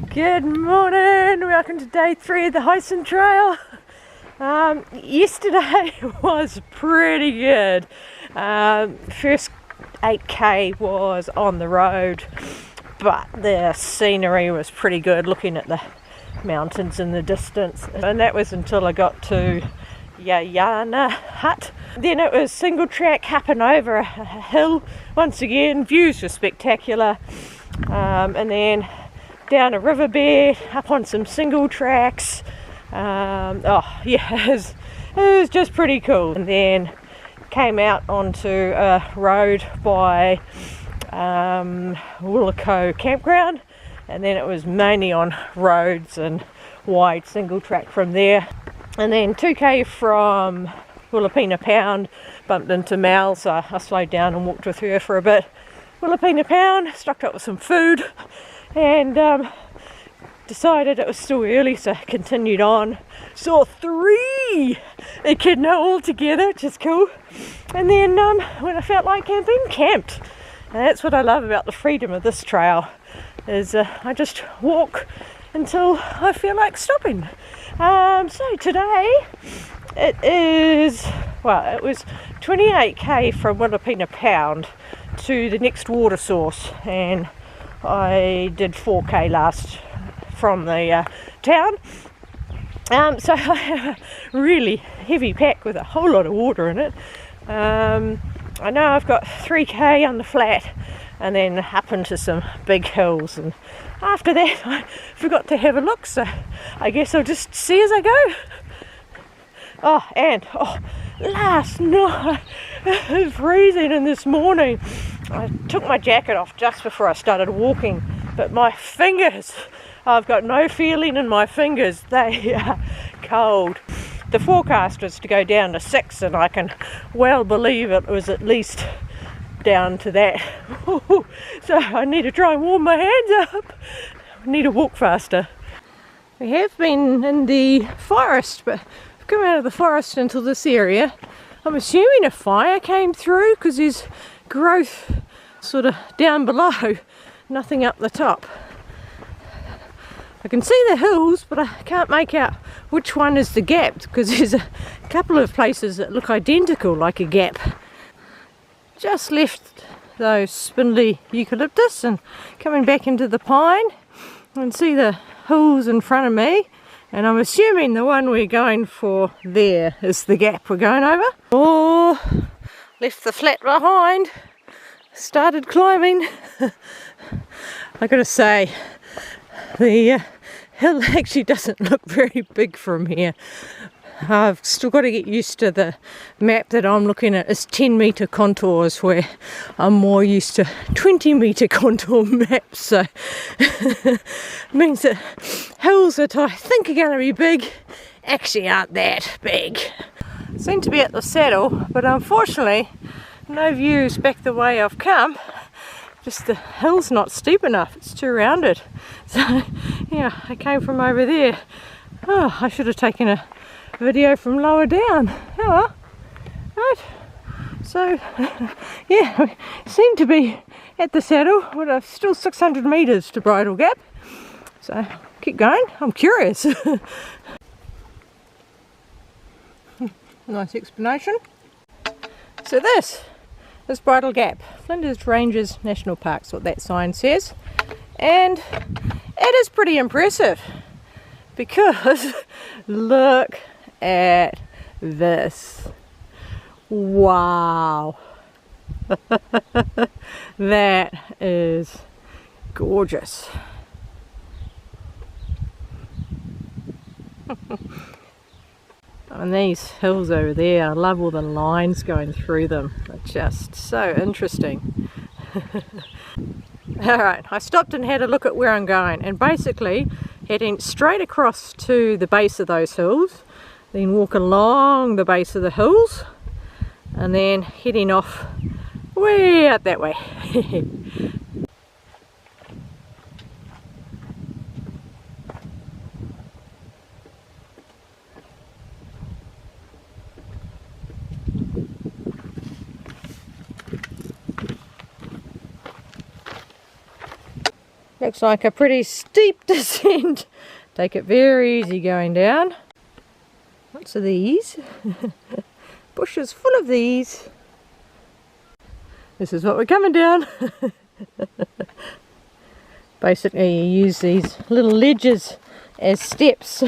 Good morning, welcome to day 3 of the Heysen Trail. Yesterday was pretty good. First 8k was on the road, but the scenery was pretty good, looking at the mountains in the distance, and that was until I got to Yana Hut. Then it was single track up and over a hill. Once again, views were spectacular, and then down a riverbed, up on some single tracks. It was just pretty cool. And then came out onto a road by Willico campground, and then it was mainly on roads and wide single track from there. And then 2k from Willapina Pound, bumped into Mel, so I slowed down and walked with her for a bit. Willapina Pound, stocked up with some food, and decided it was still early, so I continued on. Saw 3 echidna all together, which is cool. And then when I felt like camping, camped. And that's what I love about the freedom of this trail, is I just walk until I feel like stopping. So today it was 28k from Willapina Pound to the next water source, and I did 4k last from the town. So I have a really heavy pack with a whole lot of water in it. I know I've got 3k on the flat and then up into some big hills, and after that I forgot to have a look, so I guess I'll just see as I go. Last night it was freezing, and this morning I took my jacket off just before I started walking, but my fingers, I've got no feeling in my fingers, they are cold. The forecast was to go down to 6, and I can well believe it was at least down to that. So I need to try and warm my hands up. I need to walk faster. We have been in the forest, but I've come out of the forest into this area. I'm assuming a fire came through because there's growth sort of down below, nothing up the top. I can see the hills, but I can't make out which one is the gap, because there's a couple of places that look identical, like a gap. Just left those spindly eucalyptus and coming back into the pine, and see the hills in front of me, and I'm assuming the one we're going for there is the gap we're going over. Left the flat behind, started climbing. I gotta say, the hill actually doesn't look very big from here. I've still got to get used to the map that I'm looking at is 10 metre contours, where I'm more used to 20 metre contour maps, so it means that hills that I think are going to be big actually aren't that big. I seem to be at the saddle, but unfortunately no views back the way I've come. Just the hill's not steep enough, it's too rounded. So yeah, I came from over there. I should have taken a video from lower down. Oh well. Right. So yeah, we seem to be at the saddle, but still 600 metres to Bridal Gap. So keep going, I'm curious. Nice explanation. So this is Bridal Gap, Flinders Ranges National Park's what that sign says, and it is pretty impressive because look at this. Wow. That is gorgeous. And these hills over there, I love all the lines going through them. They're just so interesting. Alright, I stopped and had a look at where I'm going, and basically heading straight across to the base of those hills, then walk along the base of the hills, and then heading off way out that way. Looks like a pretty steep descent. Take it very easy going down. Lots of these. Bushes full of these. This is what we're coming down. Basically you use these little ledges as steps.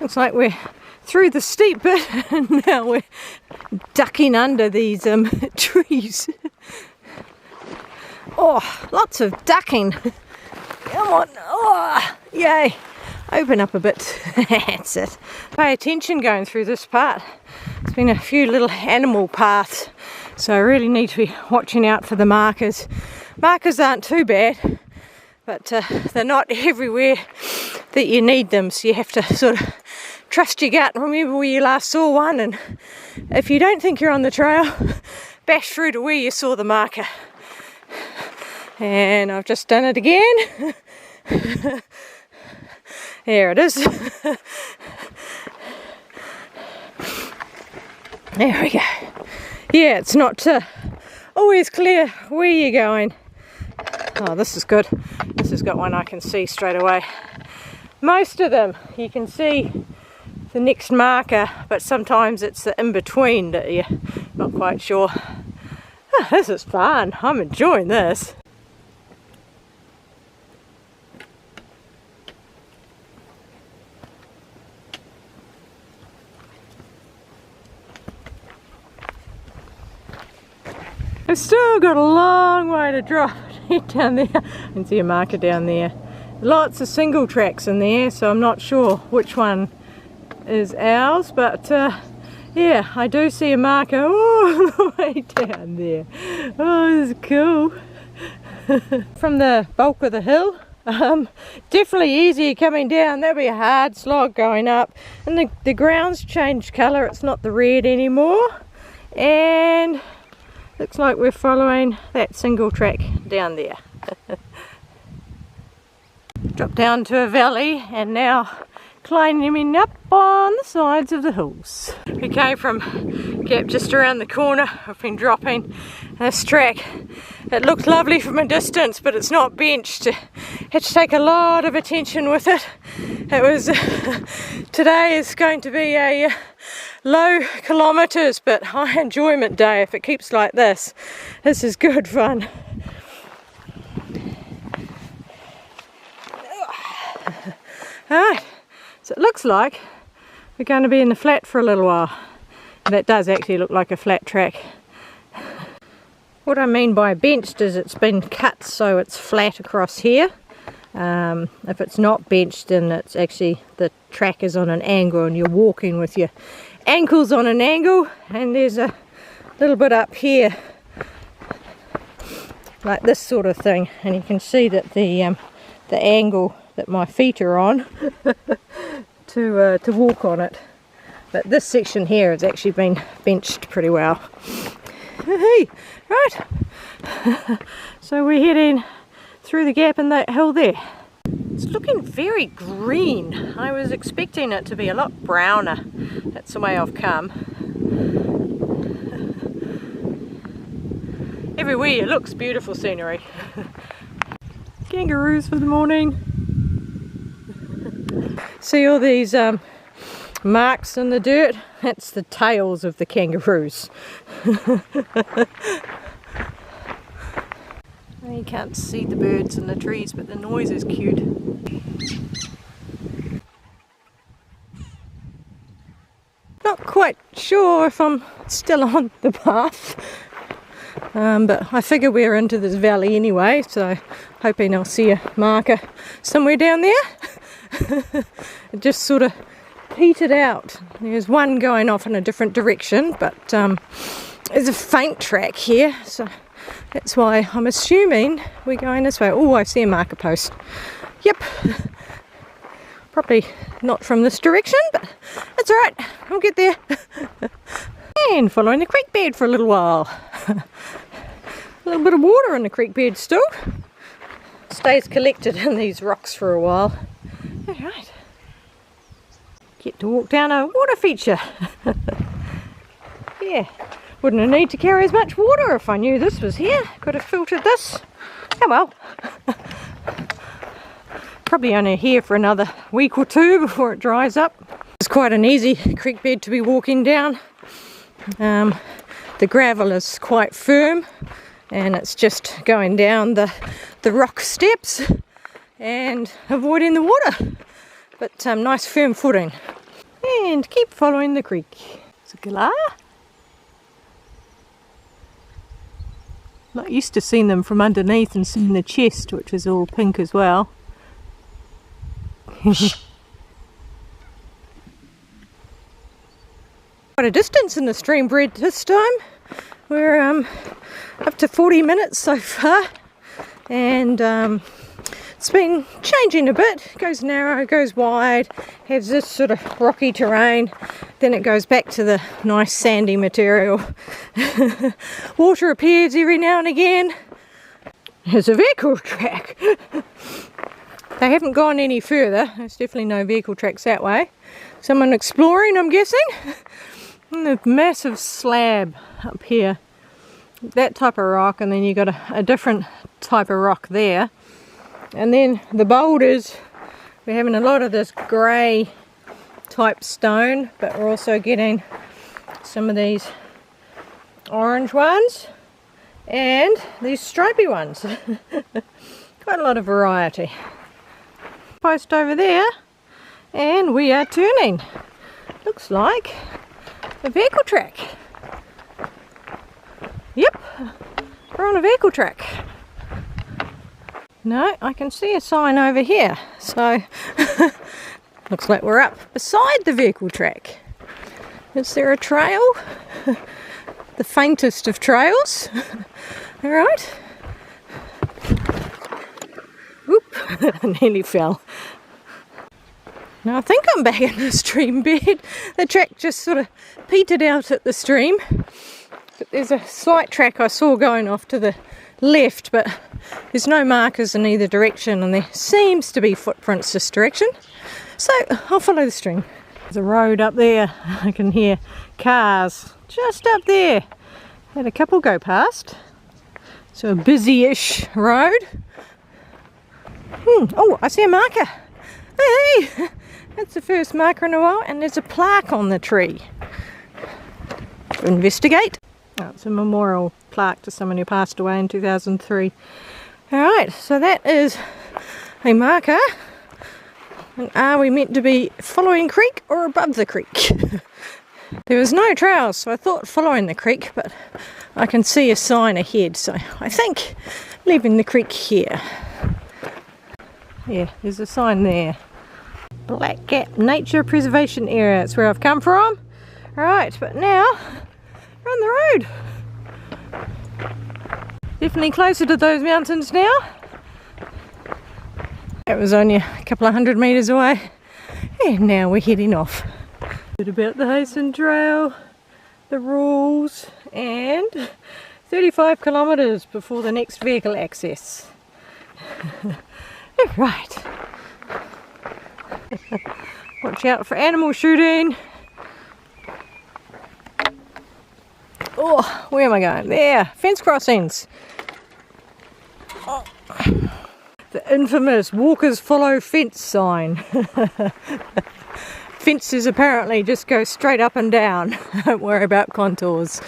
Looks like we're through the steep bit and now we're ducking under these trees. Oh, lots of ducking. Come on. Oh, yay. Open up a bit. That's it. Pay attention going through this part. There's been a few little animal paths, so I really need to be watching out for the markers. Markers aren't too bad, but they're not everywhere that you need them, so you have to sort of trust your gut and remember where you last saw one, and if you don't think you're on the trail, bash through to where you saw the marker. And I've just done it again. There it is. There we go. Yeah, it's not always clear where you're going. Oh, this is good. This has got one I can see straight away. Most of them you can see the next marker, but sometimes it's the in-between that you're not quite sure. Oh, this is fun. I'm enjoying this. I've still got a long way to drop down there. I can see a marker down there. Lots of single tracks in there, so I'm not sure which one is ours, but yeah, I do see a marker all the way down there. Oh, this is cool. From the bulk of the hill, definitely easier coming down. That'll be a hard slog going up, and the ground's changed colour. It's not the red anymore, and looks like we're following that single track down there. Drop down to a valley and now climbing up on the sides of the hills. We came from Gap just around the corner. I've been dropping this track. It looked lovely from a distance, but it's not benched. Had to take a lot of attention with it. It was today is going to be a low kilometres but high enjoyment day if it keeps like this. This is good fun. Alright, so it looks like we're going to be in the flat for a little while. That does actually look like a flat track. What I mean by benched is it's been cut so it's flat across here. If it's not benched, then it's actually the track is on an angle and you're walking with your ankles on an angle, and there's a little bit up here like this sort of thing, and you can see that the angle that my feet are on to walk on it. But this section here has actually been benched pretty well. Hey, right. So we're heading through the gap in that hill there. It's looking very green. I was expecting it to be a lot browner. That's the way I've come. Everywhere it looks beautiful scenery. Kangaroos for the morning. See all these marks in the dirt? That's the tails of the kangaroos. You can't see the birds in the trees, but the noise is cute. Not quite sure if I'm still on the path, but I figure we're into this valley anyway, so hoping I'll see a marker somewhere down there. It just sort of petered out. There's one going off in a different direction, but there's a faint track here, so that's why I'm assuming we're going this way. Oh, I see a marker post. Yep. Probably not from this direction, but that's alright. I'll get there. And following the creek bed for a little while. A little bit of water in the creek bed still. Stays collected in these rocks for a while. Alright. Get to walk down a water feature. Yeah. Wouldn't have need to carry as much water if I knew this was here. Could have filtered this. Oh well. Probably only here for another week or two before it dries up. It's quite an easy creek bed to be walking down. The gravel is quite firm and it's just going down the rock steps and avoiding the water. But nice firm footing. And keep following the creek. Sakala. Not used to seeing them from underneath and seeing the chest, which is all pink as well. Quite a distance in the stream bred this time. We're up to 40 minutes so far, and it's been changing a bit. It goes narrow, goes wide, has this sort of rocky terrain, then it goes back to the nice sandy material. Water appears every now and again. There's a vehicle track. They haven't gone any further. There's definitely no vehicle tracks that way. Someone exploring, I'm guessing. And a massive slab up here. That type of rock, and then you've got a different type of rock there. And then the boulders, we're having a lot of this grey type stone, but we're also getting some of these orange ones and these stripy ones. Quite a lot of variety. Post over there, and we are turning. Looks like a vehicle track. Yep, we're on a vehicle track. No, I can see a sign over here, so looks like we're up beside the vehicle track. Is there a trail? The faintest of trails. All right. Whoop, I nearly fell. Now I think I'm back in the stream bed. The track just sort of petered out at the stream. But there's a slight track I saw going off to the left, but there's no markers in either direction, and there seems to be footprints this direction. So I'll follow the stream. There's a road up there. I can hear cars just up there. Had a couple go past. So a busy-ish road. Oh, I see a marker. Hey, that's the first marker in a while, and there's a plaque on the tree. To investigate. Oh, it's a memorial plaque to someone who passed away in 2003. Alright, so that is a marker. And are we meant to be following creek or above the creek? There was no trails, so I thought following the creek, but I can see a sign ahead, so I think leaving the creek here. Yeah, there's a sign there. Bridal Gap Nature Preservation Area. That's where I've come from. Alright, but now we're on the road. Definitely closer to those mountains now. It was only a couple of 100 metres away. And now we're heading off. A bit about the Heysen Trail, the rules, and 35 kilometres before the next vehicle access. Right. Watch out for animal shooting. Oh, where am I going? There, fence crossings. Oh. The infamous walkers follow fence sign. Fences apparently just go straight up and down. Don't worry about contours.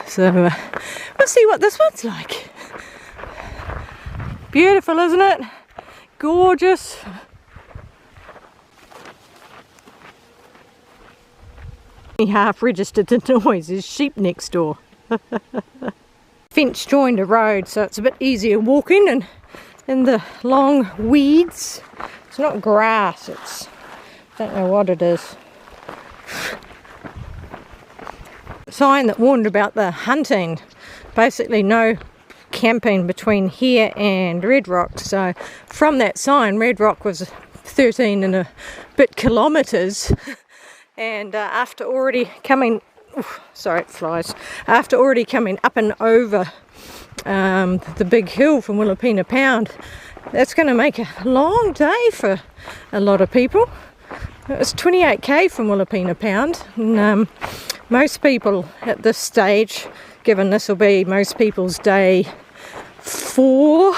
So we'll see what this one's like. Beautiful, isn't it? Gorgeous. Half registered the noise is sheep next door. Fence joined a road, so it's a bit easier walking, and in the long weeds. It's not grass, it's, I don't know what it is. Sign that warned about the hunting. Basically no camping between here and Red Rock. So from that sign, Red Rock was 13 and a bit kilometres. And after already coming, sorry it flies, after already coming up and over the big hill from Willapina Pound, that's going to make a long day for a lot of people. It was 28k from Willapina Pound, and most people at this stage, given this will be most people's day 4,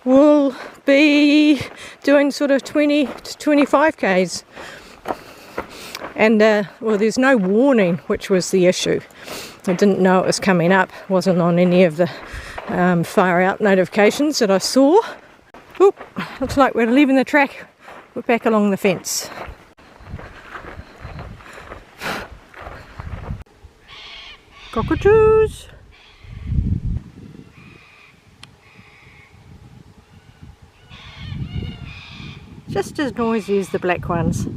will be doing sort of 20 to 25 k's. And well, there's no warning, which was the issue. I didn't know it was coming up. Wasn't on any of the far out notifications that I saw. Oh, looks like we're leaving the track. We're back along the fence. Cockatoos! Just as noisy as the black ones.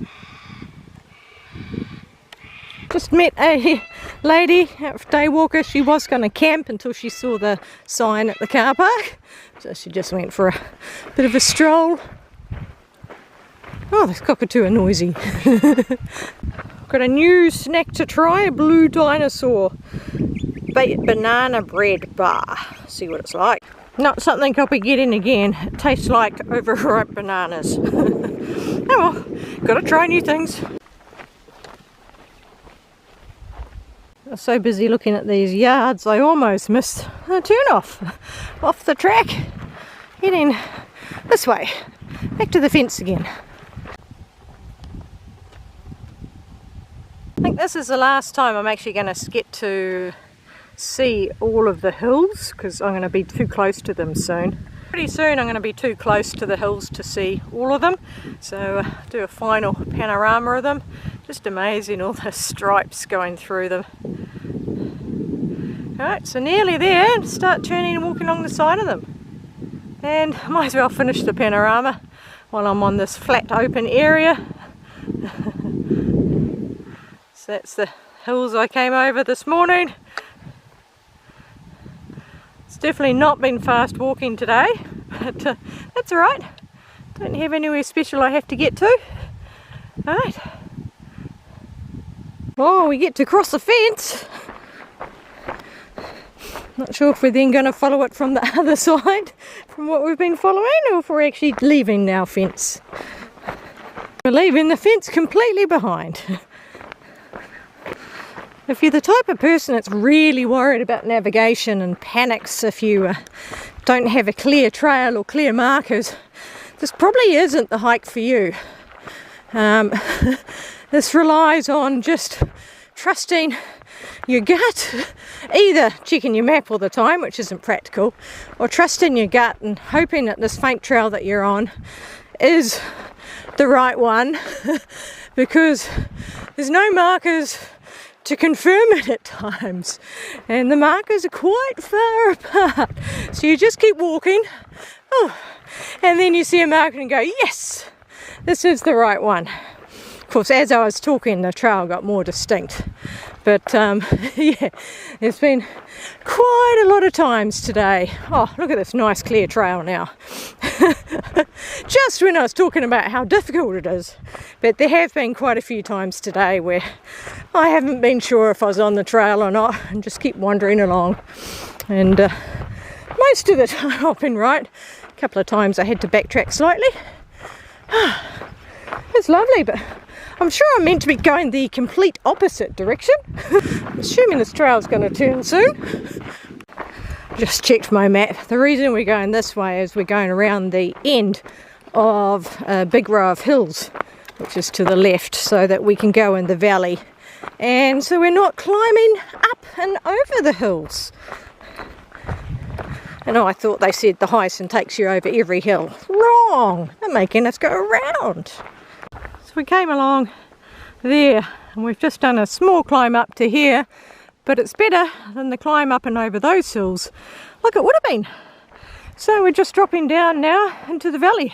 Just met a lady, a day walker. She was going to camp until she saw the sign at the car park. So she just went for a bit of a stroll. Oh, this cockatoo are noisy. Got a new snack to try, a blue dinosaur banana bread bar. See what it's like. Not something I'll be getting again. It tastes like overripe bananas. Oh well, gotta try new things. I was so busy looking at these yards, I almost missed a turn off the track. Heading this way, back to the fence again. I think this is the last time I'm actually going to get to see all of the hills, because I'm going to be too close to them soon. Pretty soon I'm going to be too close to the hills to see all of them, so do a final panorama of them. Just amazing, all the stripes going through them. Alright, so nearly there, start turning and walking along the side of them. And I might as well finish the panorama while I'm on this flat open area. So that's the hills I came over this morning. It's definitely not been fast walking today, but that's alright. Don't have anywhere special I have to get to. Alright. Oh, we get to cross the fence. Not sure if we're then going to follow it from the other side, from what we've been following, or if we're actually leaving our fence. We're leaving the fence completely behind. If you're the type of person that's really worried about navigation and panics if you don't have a clear trail or clear markers, this probably isn't the hike for you. This relies on just trusting your gut, either checking your map all the time, which isn't practical, or trusting your gut and hoping that this faint trail that you're on is the right one, because there's no markers to confirm it at times, and the markers are quite far apart. So you just keep walking, and then you see a marker and go, yes, this is the right one. Of course, as I was talking, the trail got more distinct. But yeah, there's been quite a lot of times today. Oh, look at this nice clear trail now. Just when I was talking about how difficult it is. But there have been quite a few times today where I haven't been sure if I was on the trail or not, and just keep wandering along. And most of the time I've been right. A couple of times I had to backtrack slightly. It's lovely, but I'm sure I'm meant to be going the complete opposite direction. I'm assuming this trail's going to turn soon. Just checked my map. The reason we're going this way is we're going around the end of a big row of hills, which is to the left, so that we can go in the valley. And so we're not climbing up and over the hills. And I thought they said the Heysen takes you over every hill. Wrong! They're making us go around. So we came along there, and we've just done a small climb up to here, but it's better than the climb up and over those hills like it would have been. So we're just dropping down now into the valley.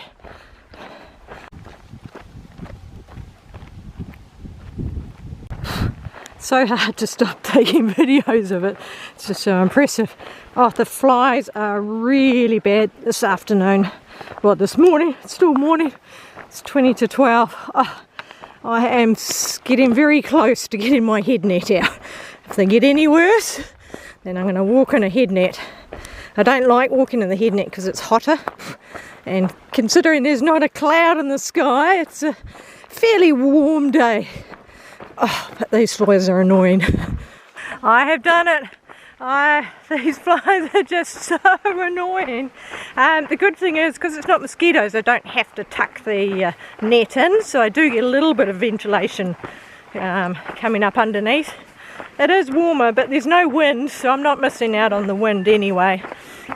So hard to stop taking videos of it. It's just so impressive. Oh, the flies are really bad this afternoon. Well, this morning, it's still morning. It's 20 to 12. Oh, I am getting very close to getting my head net out. If they get any worse, then I'm going to walk in a head net. I don't like walking in the head net because it's hotter. And considering there's not a cloud in the sky, it's a fairly warm day. Oh, but these flies are annoying. I have done it. These flies are just so annoying. The good thing is, because it's not mosquitoes, I don't have to tuck the net in, so I do get a little bit of ventilation coming up underneath. It is warmer, but there's no wind, so I'm not missing out on the wind anyway.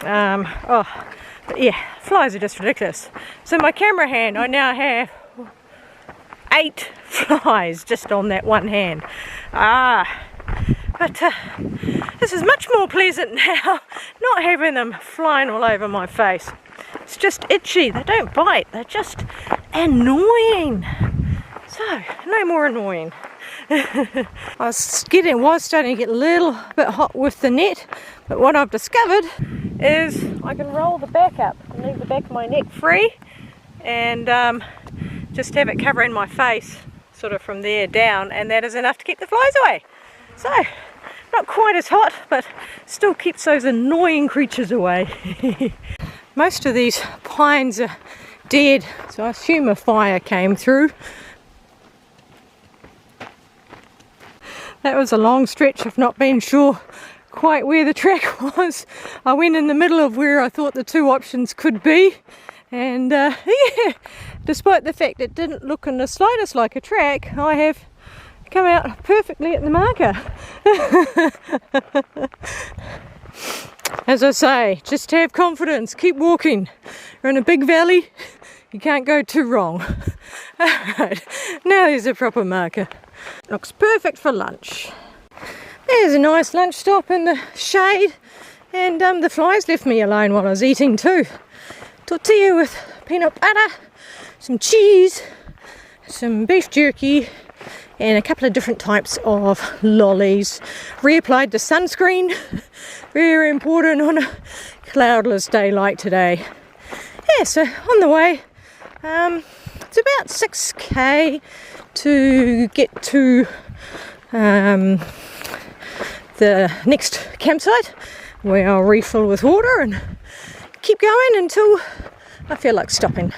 But yeah, flies are just ridiculous. So my camera hand, I now have 8 flies just on that one hand. But this is much more pleasant now, not having them flying all over my face. It's just itchy, they don't bite, they're just annoying. So, no more annoying. I was starting to get a little bit hot with the net, but what I've discovered is I can roll the back up and leave the back of my neck free and just have it covering my face sort of from there down, and that is enough to keep the flies away. So, not quite as hot, but still keeps those annoying creatures away. Most of these pines are dead, so I assume a fire came through. That was a long stretch of not being sure quite where the track was. I went in the middle of where I thought the 2 options could be, and yeah, despite the fact it didn't look in the slightest like a track, I have come out perfectly at the marker. As I say, just have confidence, keep walking. You're in a big valley, you can't go too wrong. Alright, now there's a proper marker. Looks perfect for lunch. There's a nice lunch stop in the shade, and the flies left me alone while I was eating too. Tortilla with peanut butter, some cheese, some beef jerky, and a couple of different types of lollies. Reapplied the sunscreen, very important on a cloudless day like today. Yeah, so on the way, it's about 6k to get to the next campsite, where I'll refill with water and keep going until I feel like stopping.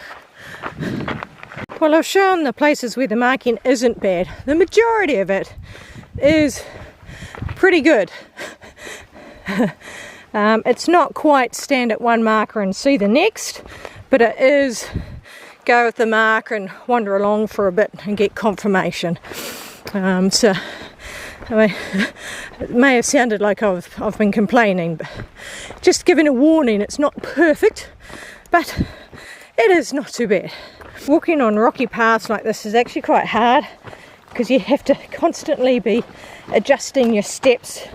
Well, I've shown the places where the marking isn't bad. The majority of it is pretty good. It's not quite stand at one marker and see the next, but it is go with the marker and wander along for a bit and get confirmation. So I mean, it may have sounded like I've been complaining, but just giving a warning. It's not perfect, but it is not too bad. Walking on rocky paths like this is actually quite hard, because you have to constantly be adjusting your steps.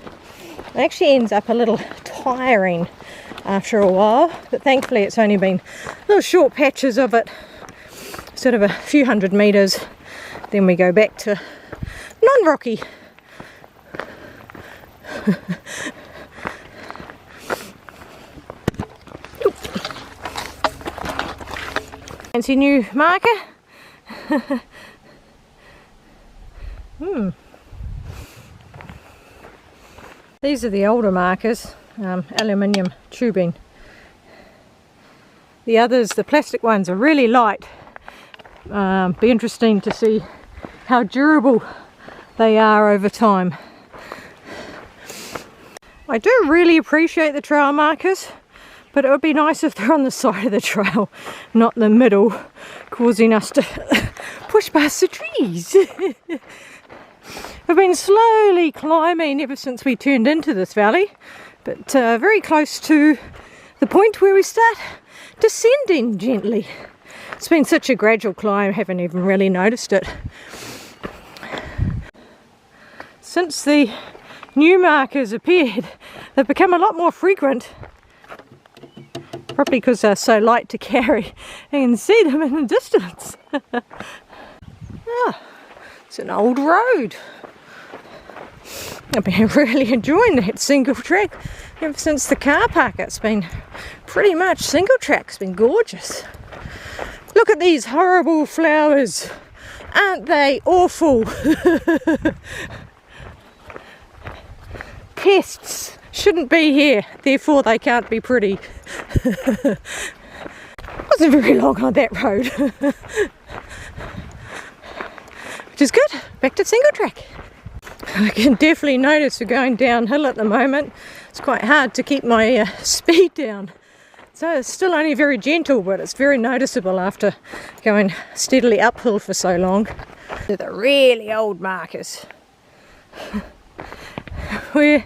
It actually ends up a little tiring after a while, but thankfully it's only been little short patches of it, sort of a few hundred meters, then we go back to non-rocky. Fancy new marker. These are the older markers, aluminium tubing. The others, the plastic ones, are really light. Be interesting to see how durable they are over time. I do really appreciate the trail markers, but it would be nice if they're on the side of the trail, not the middle, causing us to push past the trees. I've been slowly climbing ever since we turned into this valley, but very close to the point where we start descending gently. It's been such a gradual climb, I haven't even really noticed it. Since the new markers appeared, they've become a lot more frequent. Probably because they're so light to carry. You can see them in the distance. It's an old road. I've been really enjoying that single track ever since the car park. It's been pretty much single track. It's been gorgeous. Look at these horrible flowers. Aren't they awful? Pests shouldn't be here, therefore they can't be pretty. Wasn't very long on that road. Which is good. back to single track. I can definitely notice we're going downhill at the moment. It's quite hard to keep my speed down. So it's still only very gentle, but it's very noticeable after going steadily uphill for so long. They're the really old markers. We're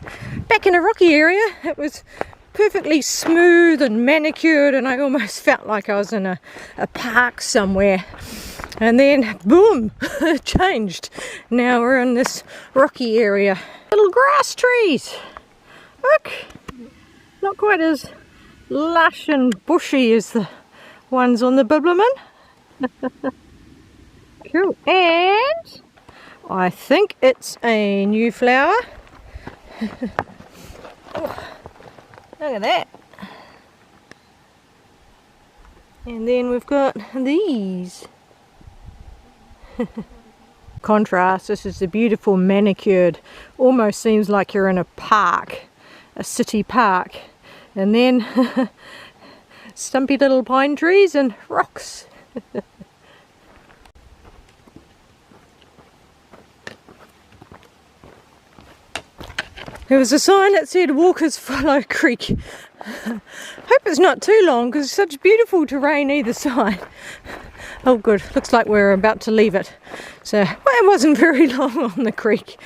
back in a rocky area. It was perfectly smooth and manicured, and I almost felt like I was in a park somewhere. And then boom, it changed. Now we're in this rocky area. Little grass trees. Look, not quite as lush and bushy as the ones on the Bibliman. Cool. And I think it's a new flower. Oh, look at that. And then we've got these. Contrast, this is a beautiful manicured, almost seems like you're in a park, a city park. And then stumpy little pine trees and rocks. There was a sign that said walkers follow creek. Hope it's not too long because it's such beautiful terrain either side. Oh good, looks like we're about to leave it. So, well, it wasn't very long on the creek.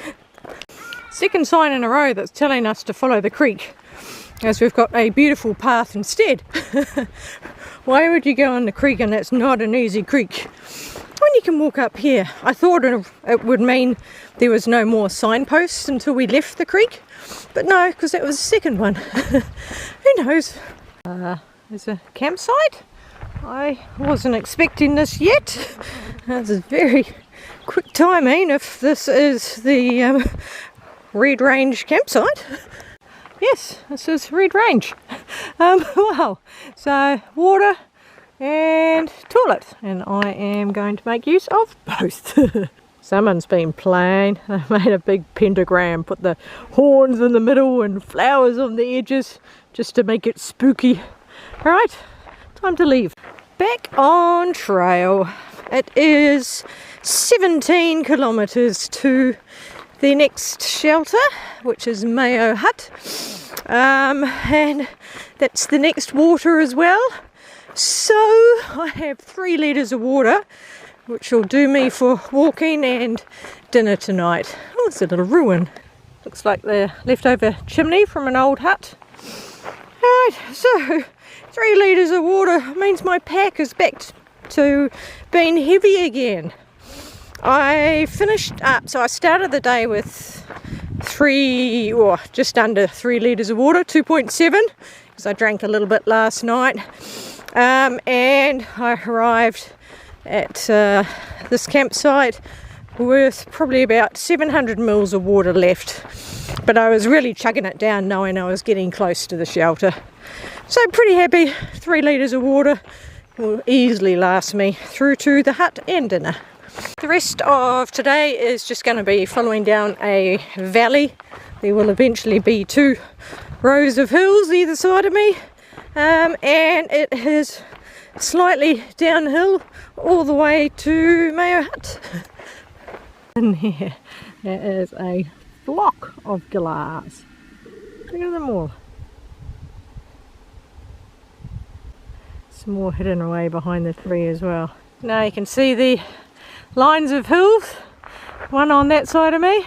Second sign in a row that's telling us to follow the creek, as we've got a beautiful path instead. Why would you go on the creek and that's not an easy creek when you can walk up here? I thought it would mean there was no more signposts until we left the creek, but no, because that was the second one. Who knows? There's a campsite. I wasn't expecting this yet. That's a very quick timing if this is the Red Range campsite. Yes, this is Red Range. Wow, so water and toilet, and I am going to make use of both. Someone's been playing. They made a big pentagram, put the horns in the middle and flowers on the edges just to make it spooky. Alright, time to leave. Back on trail. It is 17 kilometres to the next shelter, which is Mayo Hut, and that's the next water as well. So I have 3 litres of water, which will do me for walking and dinner tonight. Oh, it's a little ruin. Looks like the leftover chimney from an old hut. Alright, so 3 litres of water means my pack is back to being heavy again. I finished up, so I started the day with just under 3 litres of water, 2.7, because I drank a little bit last night. And I arrived at this campsite with probably about 700 mils of water left. But I was really chugging it down knowing I was getting close to the shelter. So pretty happy, 3 litres of water will easily last me through to the hut and dinner. The rest of today is just going to be following down a valley. There will eventually be 2 rows of hills either side of me, and it is slightly downhill all the way to Mayo Hut. And here is a block of glass. Look at them all. Some more hidden away behind the tree as well. Now you can see the lines of hills, one on that side of me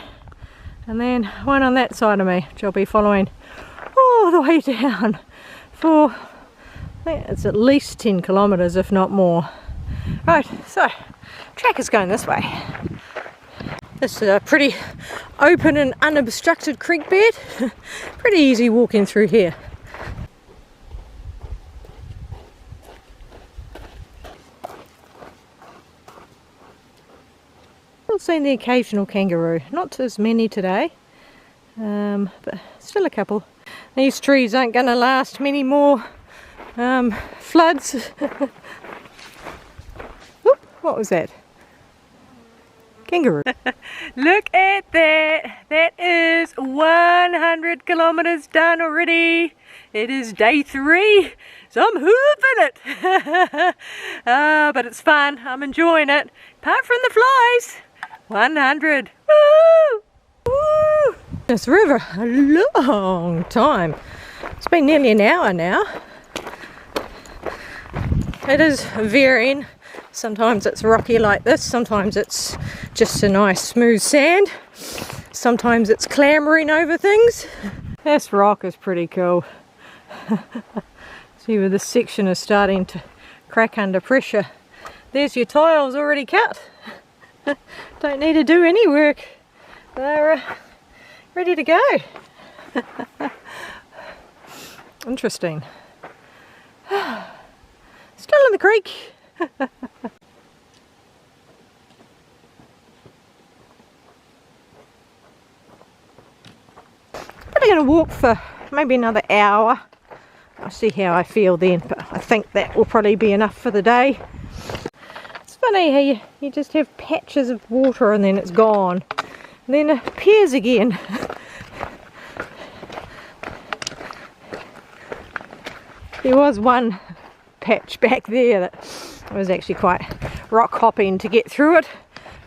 and then one on that side of me, which I'll be following all the way down for, I think it's at least 10 kilometres if not more. Right, so track is going this way. This is a pretty open and unobstructed creek bed. Pretty easy walking through here. I've seen the occasional kangaroo, not as many today, but still a couple. These trees aren't going to last many more floods. Oop, what was that? Kangaroo. Look at that. That is 100 kilometres done already. It is day 3, so I'm hoofing it. But it's fun. I'm enjoying it. Apart from the flies. 100. Woo! Woo! This river a long time. It's been nearly an hour now. It is varying. Sometimes it's rocky like this, sometimes it's just a nice smooth sand, sometimes it's clambering over things. This rock is pretty cool. See where this section is starting to crack under pressure. There's your tiles already cut. Don't need to do any work. They're ready to go. Interesting. Still in the creek. Probably going to walk for maybe another hour. I'll see how I feel then, but I think that will probably be enough for the day. It's funny how you just have patches of water and then it's gone, and then it appears again. There was one patch back there that was actually quite rock hopping to get through it,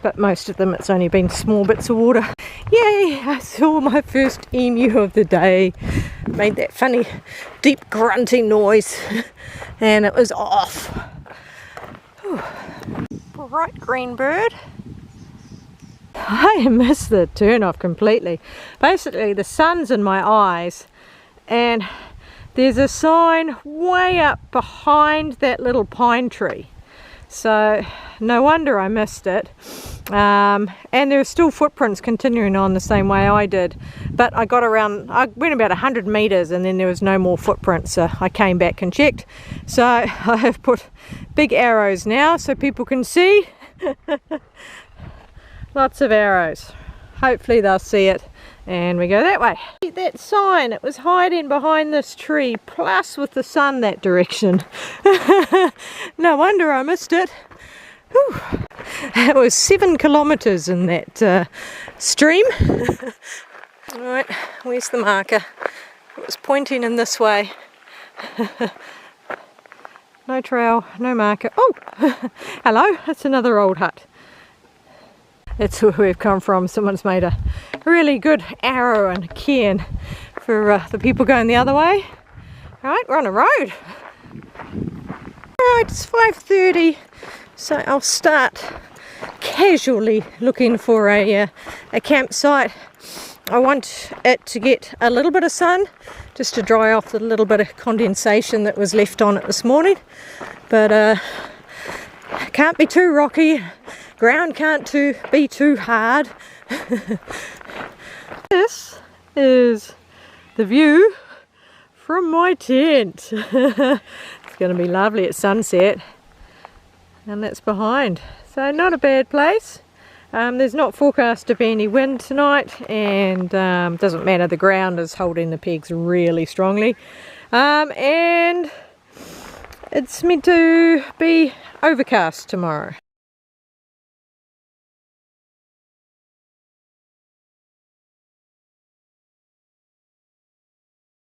but most of them it's only been small bits of water. Yay! I saw my first emu of the day. Made that funny deep grunting noise and it was off. Whew. Bright green bird. I missed the turn off completely. Basically the sun's in my eyes and there's a sign way up behind that little pine tree. So no wonder I missed it. And there are still footprints continuing on the same way I did. But I went about 100 meters and then there was no more footprints. So I came back and checked. So I have put big arrows now so people can see. Lots of arrows. Hopefully they'll see it. And we go that way. That sign, it was hiding behind this tree, plus with the sun that direction. No wonder I missed it. Whew. It was 7 kilometers in that stream. Alright, where's the marker? It was pointing in this way. No trail, no marker. Oh, hello, that's another old hut. That's where we've come from. Someone's made a really good arrow and a cairn for the people going the other way. Alright, we're on a road. Alright, it's 5:30, so I'll start casually looking for a campsite. I want it to get a little bit of sun, just to dry off the little bit of condensation that was left on it this morning. But can't be too rocky. Ground can't be too hard. This is the view from my tent. It's going to be lovely at sunset, and that's behind. So not a bad place. There's not forecast to be any wind tonight, and doesn't matter, the ground is holding the pegs really strongly. And it's meant to be overcast tomorrow.